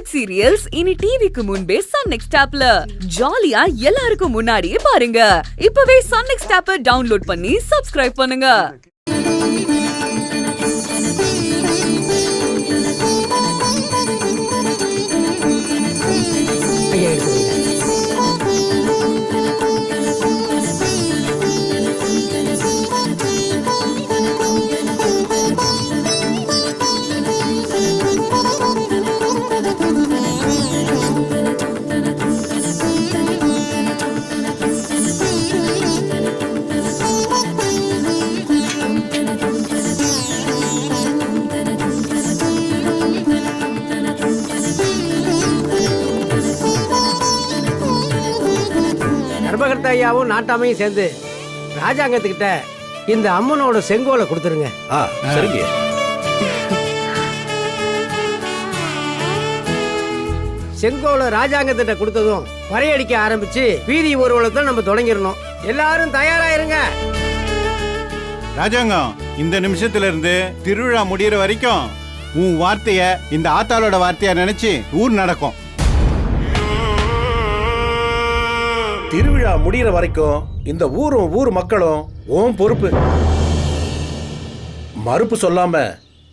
Hit serials இனி டிவிக்கு முன்பே சன் நெக்ஸ்ட் ஆப்ல ஜாலியா எல்லாருக்கும் முன்னாடியே பாருங்க. இப்பவே சன் நெக்ஸ்ட் ஆப்பை டவுன்லோட் பண்ணி சப்ஸ்கிரைப் பண்ணுங்க. தர்மகர்த்த ஐயாவும் நாட்டாமையும் சேர்ந்து ராஜாங்கத்துக்கிட்ட இந்த அம்மனோட செங்கோலை கொடுத்துருங்க. சரிங்க. செங்கோலை ராஜாங்கத்திட்ட கொடுத்ததும் பறையடிக்க ஆரம்பிச்சு வீதி ஊர்வலத்தை நம்ம தொடங்கிடணும். எல்லாரும் தயாராயிருங்க. ராஜாங்கம், இந்த நிமிஷத்துல இருந்து திருவிழா முடியற வரைக்கும் உன் வார்த்தைய இந்த ஆத்தாளோட வார்த்தையா நினைச்சு ஊர் நடக்கும். திருவிழா முடிகிற வரைக்கும் இந்த ஊர் மக்களும் உன் பொறுப்பு. மறுப்பு சொல்லாம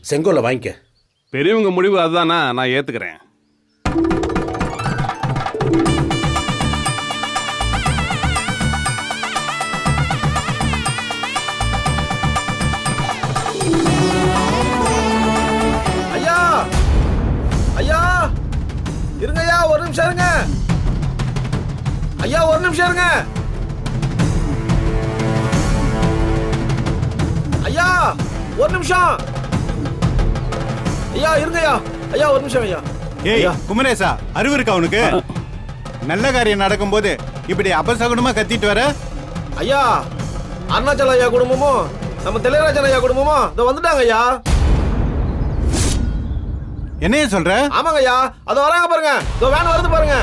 செங்கோலை வாங்கிக்க. பெரியவங்க முடிவு அதுதானா, நான் ஏத்துக்கிறேன். ஐயா ஐயா இருங்க ஐயா, ஒரு நிமிஷம் இருங்க ஐயா, ஒரு நிமிஷம் இருங்க ஐயா, ஒரு நிமிஷம் ஐயா, இருங்க ஐயா, ஐயா ஒரு நிமிஷம் ஐயா. ஏய் குமரேசா, அறிவு இருக்கா உனக்கு? நல்ல காரியம் நடக்கும் போது இப்படி அபசகுனமா கத்திட்டு வர? ஐயா, அருணாச்சல ஐயா குடும்பமும் நம்ம திளையராஜன் ஐயா குடும்பமும் இதோ வந்துட்டாங்க ஐயா. என்னைய சொல்ற? ஆமாங்க ஐயா, அதோ வராங்க பாருங்க, இதோ வேன் வருது பாருங்க.